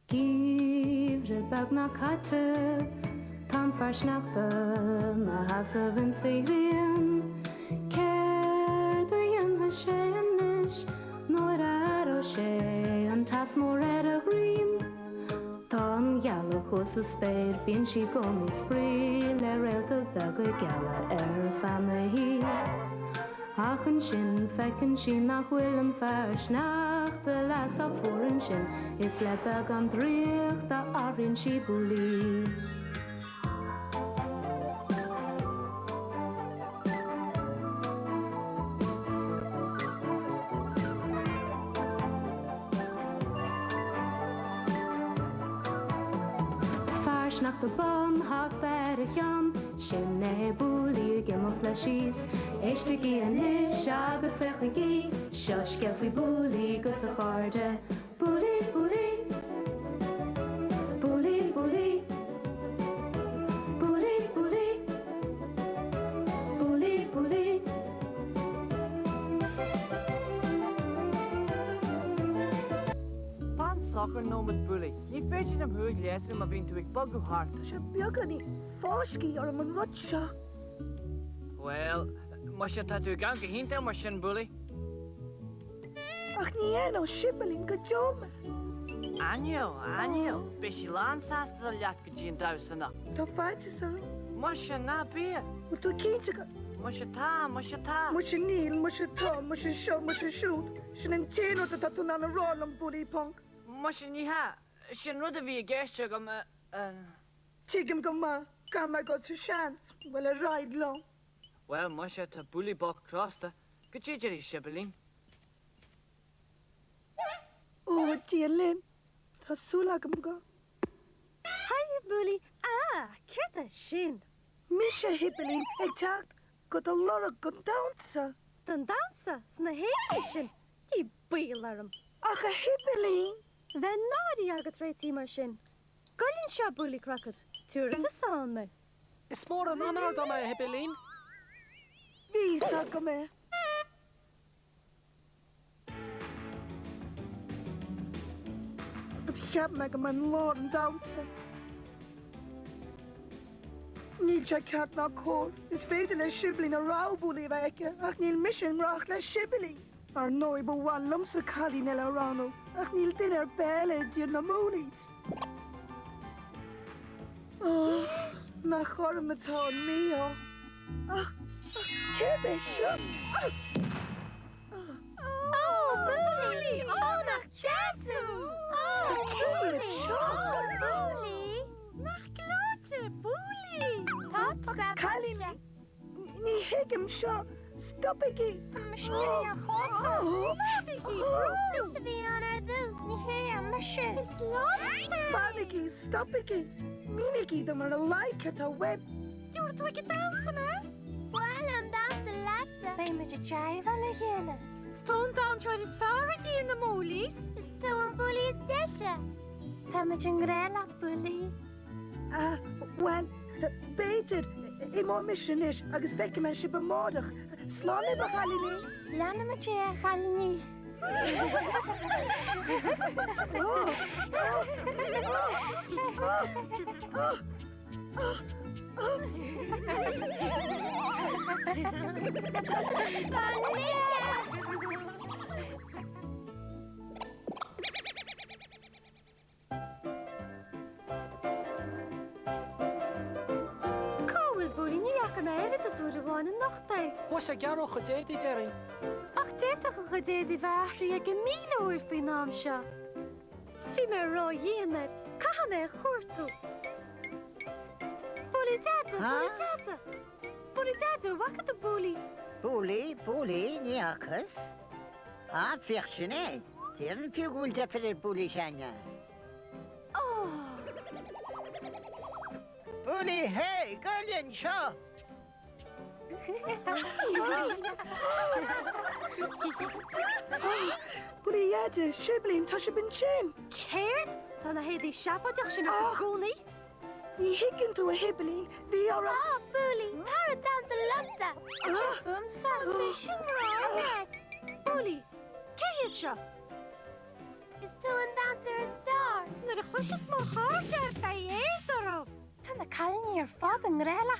Givre bag na katte, tan farsnappe, na hasa vin syrien. Ker du yen ha shenish, nor o she, an tas more a grim. Tan yellow hos a spade, bin she gomi spree, le relta bag a gala family. Hachen sin, fekken sin nach Willem versnacht, de las af voren sin, is leppig an dricht, da arin si Bouli. Versnacht de bon, hak berg jan, sin ne Bouli, gimmel flesjes. Echte gien is, agus fechen gi, shush geffi Bouli, gus a charde. Bouli, Bouli, Bouli, Bouli, Bouli, Bouli, Bouli, Bouli. Pan soccer no met Bouli. Niet beetje hem heug lezen, maar vindt u ik bag uw hart. Ze bjuggen niet. Forski or mijn rotja. Wel, moest je dat u gang gehinten, maar zijn Bouli? Ach niet no schippeling gedome. Anjo, beetje laansaast zal jatke zien duizenden. Dat feit is er. Moest je na beer? Moet u kindje. Moest je ta. Moet je niel, moet je tom, moet je show, moet je shoot. Zijn een teno dat toen aan een rol om Bouli punk. Moest je niet ha? Zijn rudde wie geestje om Tigem goma, kan maar god zijn chance. Wel een ride long. Wel, moest je het Bouli bok krosten. Gejijeri schibbeling. Oh, Lin. Dat zullen hem go. Hi, Bouli. Kert shin. Misha hippeling, ik dacht, got a lot of good dancer. Dan dansa, sna heishin. Die beilarm. Ach, a hippeling. Ven nadi agat reiti mar shin. Gullin sha Bouli cracker. Tura de salme. Is more an honor than I have been. Wie zag hem er? Het gaat met mijn lorden dansen. Niet je kaart naar koor. Is veel een schibbeling een rouwboelie wijken. Ach, niet mission racht een schibbeling. Maar nooit bewan lumse kali nella rano. Ach, niet dinner bellen die na moonies. Oh, na gorm met hoon mio. Ach, heb ik schum. Oh, Bouli. Oh, nach Jatsu. Oh, Bouli. Bouli. Nach Glote, Bouli. Kali, niet hik hem zo. Stop ik hier. Misschien ja god. Dus die aan haar doet. Niet heel, maar shit. Is los. Babiki, stop ik hier. Miniki, dan maar een like het haar web. Je wordt ook dansen, hè? Wel, een dansen laten. Ben je met je chai van de gele? Stond dan zo is favoriet hier in de molies? Is toen een Bouli desje. Ga met je grella, Bouli. Wel, beter. Ik moet mission is. Agus wekken mijn schip bemoedig. Slaan niet bij Galini. Laat met je, Galini. Was ik jou nog gezegd, Jerry? Ach, dit toch een gedee die waardje ik een milo heeft bij naamsja. Wie me rooi jener, kan me goed toe. Politata, wakker de Bouli. Bouli, niakas. Affectionné. C'est une figure de faire Bouli chanya. Oh. Bouli, hey, Gaeilge, show. Bouli, jette, schibbeling, tasje ben chin. Keert? Dan hij die schappadjachje naar de koning. Die hikken toe een hibbeling, die are Oh, Bouli, daar dan de lamsa. Mission right. Bouli, keert je? Is toen een danser een star. Push a small heart out by either. Tan the calling your father and rela.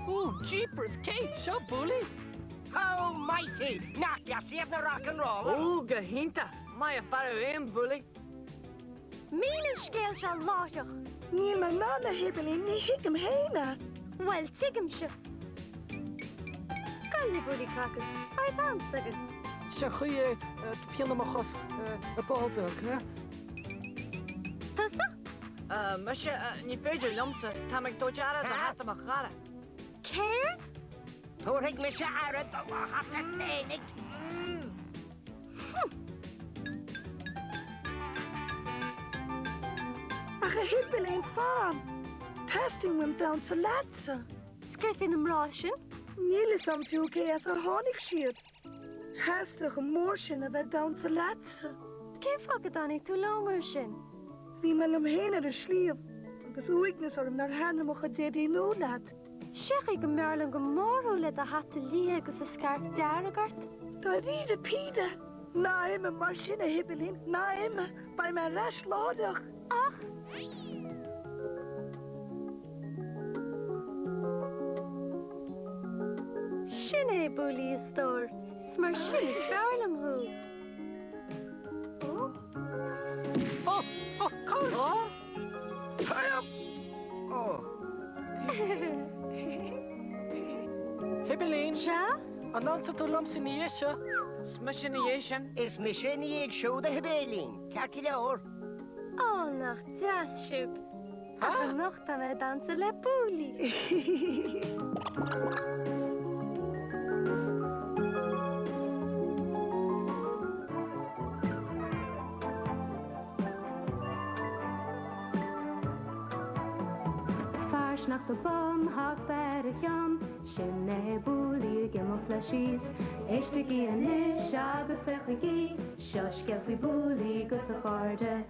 Ooh, jeepers, Kate, so bully. How mighty! Knock ya, save the rock and roll. Oh, Gahinta. My father in Bouli. Mean Gaeilge láideach. Níl me ná na hibelín ní hiicem héine. Well, tigam seo. Gailge Bouli cracker. I bounce again. Shachie, Pianamachos, a Ballberg, huh? Tasa? Masha, ni fejder lumsa. Tamek dojara da hata makara. Care? Torhig me shara, the wahat na tenig. Ach a hibelín farm. Testing them down sa latsa. Scared fin them Russian? Níl is am fiú cé as a hánig siad. Heastach a mór sin a bheith down sa latsa. Cé fagad annig tú lomer sin? Bhí me am héine a slíomh, agus uignas orm nar hanamach a dédí nólaat. Sheach go merlan go mórú le a hat lí agus a scarf dearagart. Tá ríd a píde. Ná imime mar sin a hibelín, ná imime, ba me ras ládach. Ach, sin é Bouli is stór. Smar sin is fearlam hú. Oh, Carl! Oh? Oh, Hibelin, Sha? announce to Lumsiniesha. Smashiniation. is me sin ag show the hebelin. Calculator. Oh, nach das siúb. Ha? A nocht a bheith dansa le Bouli. Fars nach de bom hak berg jan. Sin é Bouli gimach le síos. Éiste gí an is agus fecha gí. Seos gefhui Bouli gus a charde.